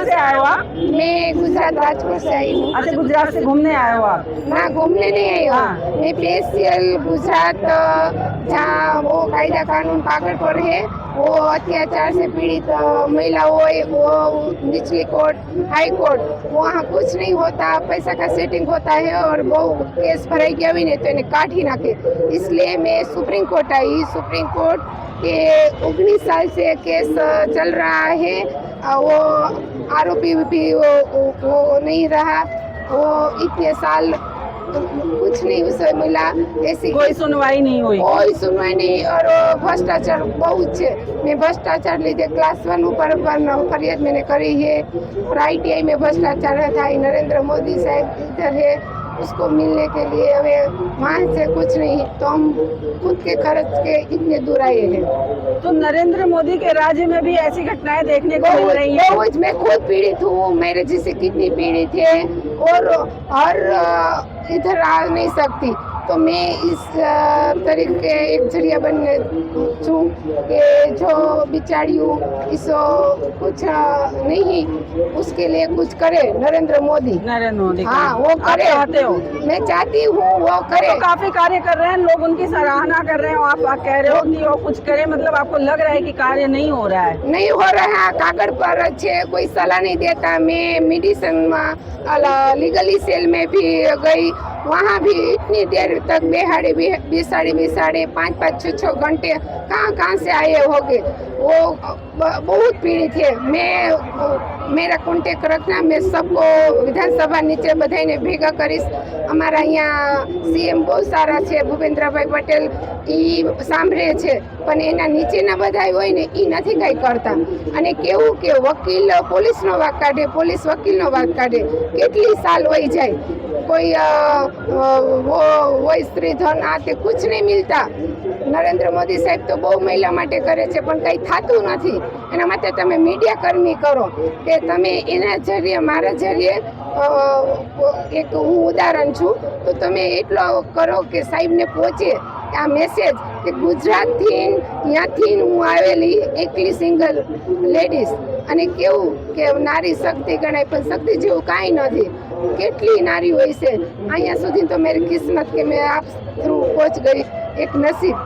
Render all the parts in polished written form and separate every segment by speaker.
Speaker 1: से आए हो आप?
Speaker 2: मैं गुजरात राजकोट से आई हूँ।
Speaker 1: अच्छा, गुजरात से घूमने आए हो आप?
Speaker 2: ना घूमने नहीं आई
Speaker 1: हाँ।
Speaker 2: हूँ, मैं स्पेशल गुजरात जहाँ वो कायदा कानून पागल पर है, वो अत्याचार से पीड़ित महिलाओं, वो निचली कोर्ट, हाई कोर्ट, वहाँ कुछ नहीं होता, पैसा का सेटिंग होता है और वो केस भराई गया भी नहीं तो इन्हें काट ही नाखे। इसलिए मैं सुप्रीम कोर्ट आई। सुप्रीम कोर्ट के 19 साल से केस चल रहा है। वो आरोपी भी वो नहीं रहा, वो इतने साल कुछ नहीं उसे मिला, ऐसी
Speaker 1: कोई सुनवाई नहीं हुई?
Speaker 2: कोई सुनवाई नहीं। और भ्रष्टाचार बहुत है। मैं भ्रष्टाचार લીધે क्लास 1 ऊपर फरियाद मैंने करी है और ITI में भ्रष्टाचार था। नरेंद्र मोदी साहब इधर है, उसको मिलने के लिए हमें वहाँ से कुछ नहीं, तो हम खुद के खर्च के इतने दूर आए हैं।
Speaker 1: तो नरेंद्र मोदी के राज्य में भी ऐसी घटनाएं देखने को मिल रही हैं?
Speaker 2: बहुत, मैं खुद पीड़ित हूँ, मेरे जैसे कितनी पीड़ित है और इधर आ नहीं सकती। तो मैं इस तरीके एक जरिया बनने छूँ कि जो बिचारियों इसको कुछ नहीं, उसके लिए कुछ करे नरेंद्र मोदी।
Speaker 1: नरेंद्र मोदी?
Speaker 2: हाँ, वो करे।
Speaker 1: आप चाहते हो?
Speaker 2: मैं चाहती हूँ वो करे।
Speaker 1: तो काफी कार्य कर रहे हैं लोग, उनकी सराहना कर रहे हैं। आप कह रहे हो कि वो कुछ करे, मतलब आपको लग रहा है कि कार्य नहीं हो रहा है?
Speaker 2: नहीं हो रहा है, कागड़ पर अच्छे कोई सलाह नहीं देता। मैं मेडिसिन लीगली सेल में भी गई, वहाँ भी इतनी देर तक बेसाड़े 5-5, 6-6 घंटे कहाँ से आए होगे। वो बहुत पीड़ित है। मेरा कॉन्टेक्ट रखना, मैं सबको विधानसभा नीचे बधाઈને ભેગા કરીશ। અમારા અહીંયા CM બહુ સારા છે, ભૂપેન્દ્રભાઈ પટેલ, એ સાંભળે છે, પણ એના નીચેના બધા હોય ને એ નથી કંઈ કરતા। અને કેવું કે વકીલ પોલીસનો વાંક કાઢે, પોલીસ વકીલનો વાંક કાઢે, કેટલી સાલ વહી જાય। कोई वो स्त्री धन आ ते कुछ नहीं मिलता। नरेंद्र मोदी साहेब तो बहु महिला माटे करे छे पण કંઈ થાતું નથી। એના માટે તમે મીડિયા કર્મી કરો કે તમે એના જરીએ મારા જરીએ એક હું ઉદાહરણ છું, તો તમે એટલો કરો કે સાહેબને પહોંચે આ મેસેજ કે ગુજરાતથી ત્યાંથી હું આવેલી એકલી સિંગલ લેડીઝ અને કેવું કે નારી શક્તિ ગણાય પણ શક્તિ જેવું કાંઈ નથી। કેટલી નારી હોય છે અહીંયા સુધી। તો मेरी किस्मत के मैं आप थ्रू पहुंच गई, एक नसीब।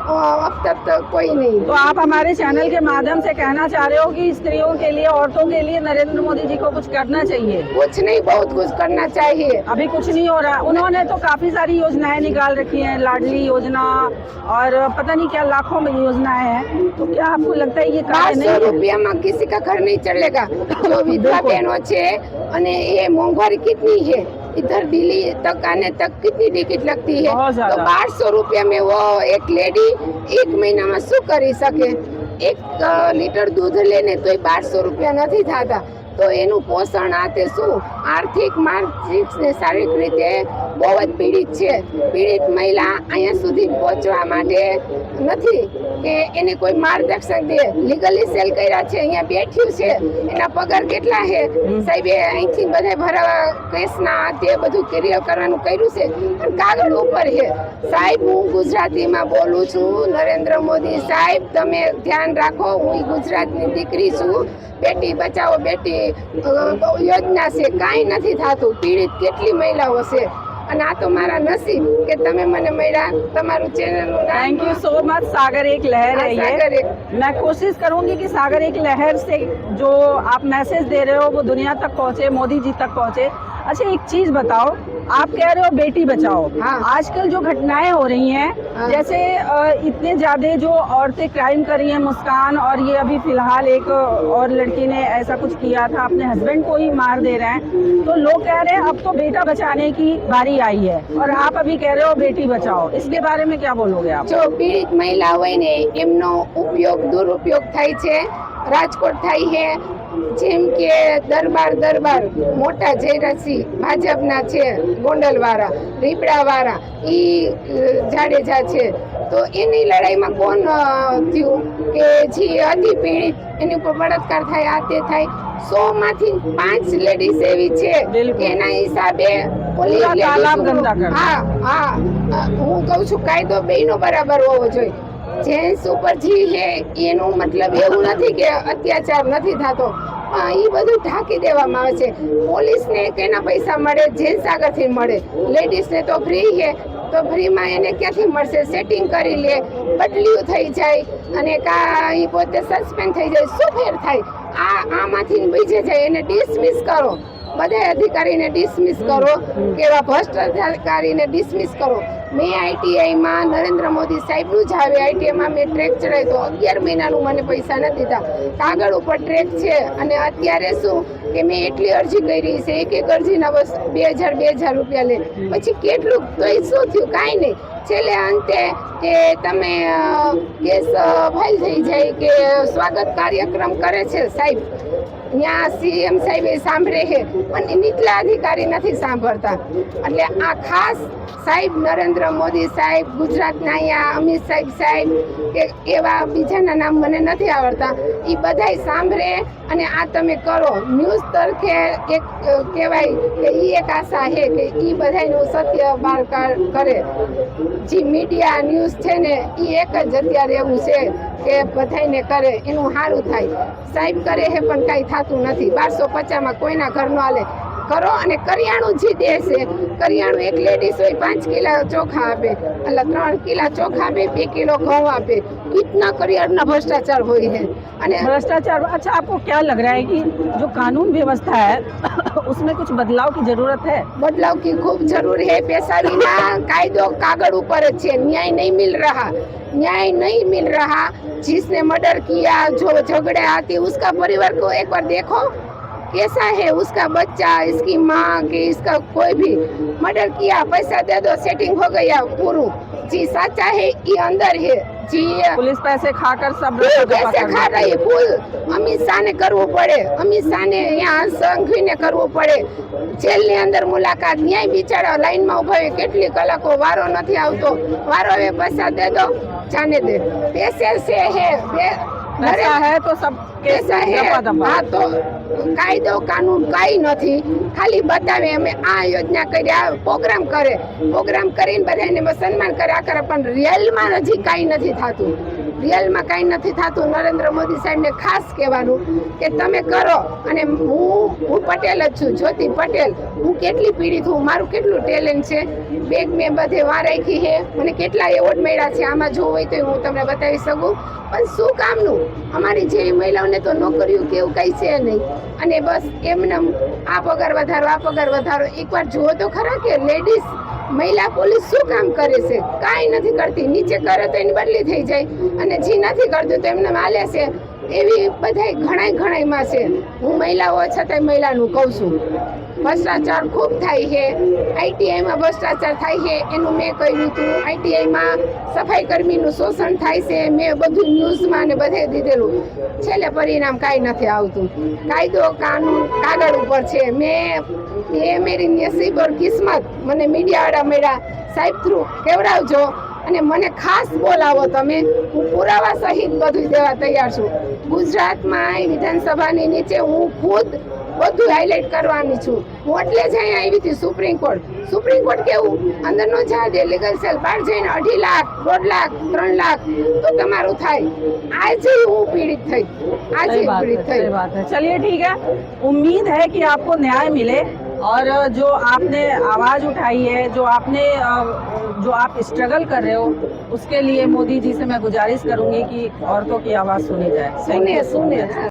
Speaker 2: अब तक तो कोई नहीं।
Speaker 1: तो आप हमारे चैनल के माध्यम से कहना चाह रहे हो कि स्त्रियों के लिए, औरतों के लिए नरेंद्र मोदी जी को कुछ करना चाहिए?
Speaker 2: कुछ नहीं, बहुत कुछ करना चाहिए।
Speaker 1: अभी कुछ नहीं हो रहा। उन्होंने तो काफी सारी योजनाएं निकाल रखी हैं, लाडली योजना और पता नहीं क्या लाखों में योजनाएं हैं। तो क्या आपको लगता है ये कार्य नहीं
Speaker 2: 500
Speaker 1: है?
Speaker 2: रुपया में किसी का घर नहीं चलेगा। जो विधवा बहनों छे અને ये मोंघवारी कितनी है, इधर दिल्ली तक आने तक कितनी टिकट लगती है।
Speaker 1: बहुत
Speaker 2: तो
Speaker 1: ज्यादा।
Speaker 2: 1200 रुपया में वो एक लेडी एक महीना में શું કરી શકે? 1 લીટર दूध लेने तो 1200 रुपया નથી થતા। તો એનું પોષણ આ તે શું આર્થિક માનસિક ને શારીરિક રીતે બહુ જ પીડિત છે। પીડિત મહિલા અહીંયા સુધી પહોંચવા માટે નથી કે એને કોઈ માર્ગદર્શન દે। લીગલી સેલ કર્યા છે, અહીંયા બેઠ્યું છે, એના પગાર કેટલા છે સાહેબે અહીંથી બધા ભરાવા કેસના તે બધું ક્લિયર કરવાનું કર્યું છે પણ કાગળ ઉપર છે। સાહેબ હું ગુજરાતીમાં બોલું છું, નરેન્દ્ર મોદી સાહેબ તમે ધ્યાન રાખો। હું ગુજરાતની દીકરી છું। બેટી બચાવો બેટી યોજના છે, કાંઈ નથી થતું। પીડિત કેટલી મહિલાઓ છે અને આ તો મારા નસીબ કે તમે મને મળ્યા। તમારું ચેનલનું નામ
Speaker 1: थैंक यू सो मच। सागर एक लहर है
Speaker 2: सागर
Speaker 1: ये।
Speaker 2: एक।
Speaker 1: मैं कोशिश करूंगी कि सागर एक लहर से जो आप मैसेज दे रहे हो वो दुनिया तक पहुंचे, मोदी जी तक पहुंचे। अच्छा, एक चीज बताओ, आप कह रहे हो बेटी बचाओ।
Speaker 2: हाँ।
Speaker 1: आजकल जो घटनाएं हो रही हैं,
Speaker 2: हाँ।
Speaker 1: जैसे इतने ज्यादा जो औरतें क्राइम कर रही हैं, मुस्कान, और ये अभी फिलहाल एक और लड़की ने ऐसा कुछ किया था, अपने हस्बैंड को ही मार दे रहे हैं। तो लोग कह रहे हैं अब तो बेटा बचाने की बारी आई है, और आप अभी कह रहे हो बेटी बचाओ। इसके बारे में क्या बोलोगे आप?
Speaker 2: जो पीड़ित महिला હોય ને એમનો ઉપયોગ દુરુપયોગ થાય છે। રાજકોટ થાય છે, જેમ કે દરબાર મોટા જયરાજસિંહ ભાજપના છે, ગોંડલવાળા, રીપડાવાળા, ઈ જાડેજા છે। તો એની લડાઈમાં કોણ થયું કે જે અતિ પીડિત એની ઉપર બળાત્કાર થાય, આ તે થાય। 100 માંથી 5 લેડીઝ એવી છે એના હિસાબે પોલીસ
Speaker 1: તાલાબ ગંદા કરે।
Speaker 2: હું કહું છું કાયદો બેયનો બરાબર હોવો જોઈએ। જેન્ટ્સ ઉપર જે છે એનું મતલબ એવું નથી કે અત્યાચાર નથી થતો, એ બધું ઢાંકી દેવામાં આવે છે. પોલીસને કેના પૈસા મળે? જેન્ટ્સ આગળથી મળે. લેડીઝને તો ફ્રી છે, તો ફ્રીમાં એને ક્યાંથી મળશે? સેટિંગ કરી લે, બદલીઓ થઈ જાય અને એ પોતે સસ્પેન્ડ થઈ જાય. શું ફેર થાય? આમાંથી બીજે જાય એને ડિસમિસ કરો. બધા અધિકારીને ડિસમિસ કરો, કેવા ભ્રષ્ટ અધિકારીને ડિસમિસ કરો. મેં આઈટીઆઈમાં નરેન્દ્ર મોદી સાહેબનું જ આવે આઈટીઆઈમાં મેં ટ્રેક ચડાવ્યો તો 11 મહિનાનું મને પૈસા નથી દીધા. કાગળ ઉપર ટ્રેક છે અને અત્યારે શું કે મેં એટલી અરજી કરી છે, એક અરજીના બસ 2000 રૂપિયા લે. પછી કેટલું તો એ શું થયું? કાંઈ નહીં. છેલ્લે અંતે કે તમે કેસ ફાઇલ થઈ જાય કે સ્વાગત કાર્યક્રમ કરે છે સાહેબ, ત્યાં સીએમ સાહેબ સાંભળે છે પણ નીચલા અધિકારી નથી સાંભળતા. એટલે આ ખાસ સાહેબ નરેન્દ્ર મોદી સાહેબ, ગુજરાતના અહીંયા અમિત સાહેબ કે એવા બીજાના નામ મને નથી આવડતા, એ બધાય સાંભળે અને આ તમે કરો. ન્યૂઝ તરફે એક કહેવાય કે એ એક આશા છે કે એ બધાનું સત્ય બહાર કરે. જે મીડિયા ન્યૂઝ છે ને એ એક જ અત્યારે એવું છે કે બધાને કરે એનું સારું થાય. સાહેબ કરે છે પણ કાંઈ થતું નથી. 1250માં કોઈના ઘર ન હાલે. કરો અને કરિયાણું જે દે છે, કરિયાણું એક લેડીઝ હોય 5 કિલો ચોખા આપે, એટલે 3 કિલો ચોખા આપે, 2 કિલો ઘઉં આપે. कितना करियाना भ्रष्टाचार हुई है.
Speaker 1: भ्रष्टाचार. अच्छा, आपको क्या लग रहा है कि जो कानून व्यवस्था है उसमें कुछ बदलाव की जरूरत है?
Speaker 2: बदलाव की खूब जरूर है. पैसा बिना कायदो कागड़ ऊपर है. न्याय नहीं मिल रहा, न्याय नहीं मिल रहा. जिसने मर्डर किया, जो झगड़े आती, उसका परिवार को एक बार देखो कैसा है. उसका बच्चा, इसकी माँ के इसका कोई भी मर्डर किया, पैसा दे दो, सेटिंग हो गया पूरू. जी साचा है ये अंदर है. जी
Speaker 1: पुलिस पैसे खाकर सब
Speaker 2: पैसे खा रही. फूल अमित शाह ने करવું પડે, અમિત શાહ ને અહીંયા સંઘવીને કરવું પડે. જેલની અંદર મુલાકાત, ન્યાય બિચારા લાઈનમાં ઉભા હોય કેટલી કલાકો, વારો નથી આવતો. વારો હવે પૈસા દે દો, જાને દે. पैसे से है,
Speaker 1: पैसा है तो सब
Speaker 2: पैसा है. हाँ तो કાયદો કાનૂન કાંઈ નથી. ખાલી બતાવે અમે આ યોજના કરી, આ પ્રોગ્રામ કરે, પ્રોગ્રામ કરીને બધાને સન્માન કર્યા કરે, પણ રિયલમાં હજી કાંઈ નથી થતું. રિયલમાં કાંઈ નથી થતું. નરેન્દ્ર મોદી સાહેબને ખાસ કહેવાનું કે તમે કરો. અને હું પટેલ જ છું, જ્યોતિ પટેલ. હું કેટલી પીડિત હું, મારું કેટલું ટેલેન્ટ છે. બેગ મેં બધે વાર રાખી છે, મને કેટલા એવોર્ડ મળ્યા છે. આમાં જોવું હોય તો હું તમને બતાવી શકું. પણ શું કામનું? અમારી જેવી મહિલાઓને તો નોકરીઓ કે એવું કંઈ છે નહીં. અને બસ એમને આ પગાર વધારો. એકવાર જુઓ તો ખરા કે લેડીઝ મહિલા પોલીસ શું કામ કરે છે? કાંઈ નથી કરતી. નીચે કરે તો એની બદલી થઈ જાય, અને જે નથી કરતું તો એમને હાલે છે. એવી બધાય ઘણાયમાં છે. હું મહિલા હોવા છતાંય મહિલાનું કહું છું, ભ્રષ્ટાચાર ખૂબ થાય છે. આઈટીઆઈમાં ભ્રષ્ટાચાર થાય છે, એનું મેં કહ્યું હતું. આઈટીઆઈમાં સફાઈ કર્મીનું શોષણ થાય છે, મેં બધું ન્યૂઝમાં ને બધે દીધેલું. છેલ્લે પરિણામ કાંઈ નથી આવતું. કાયદો કાનૂન કાગળ ઉપર છે. મેં મેરી નસીબ ઓર કિસ્મત, મને મીડિયાવાળા મળ્યા. સાહેબ થ્રુ કેવડાવજો અને મને ખાસ બોલાવો તમે. હું પુરાવા સહિત બધું દેવા તૈયાર છું. ગુજરાતમાં વિધાનસભાની નીચે હું ખુદ બધું હાઇલાઇટ કરવાની છું. હું એટલે જ અહીંયા આવી હતી સુપ્રીમ કોર્ટ કેવું અંદર નો જવા દે. લીગલ સેલ બહાર જઈને 2.5 લાખ, 1.5 લાખ, 3 લાખ તો તમારું થાય. આજે હું પીડિત થઈ,
Speaker 1: सही बात है. चलिए ठीक है, उम्मीद है कि आपको न्याय मिले. और जो आपने आवाज उठाई है, जो आप स्ट्रगल कर रहे हो, उसके लिए मोदी जी से मैं गुजारिश करूंगी कि औरतों की आवाज सुनी जाए.
Speaker 2: सुने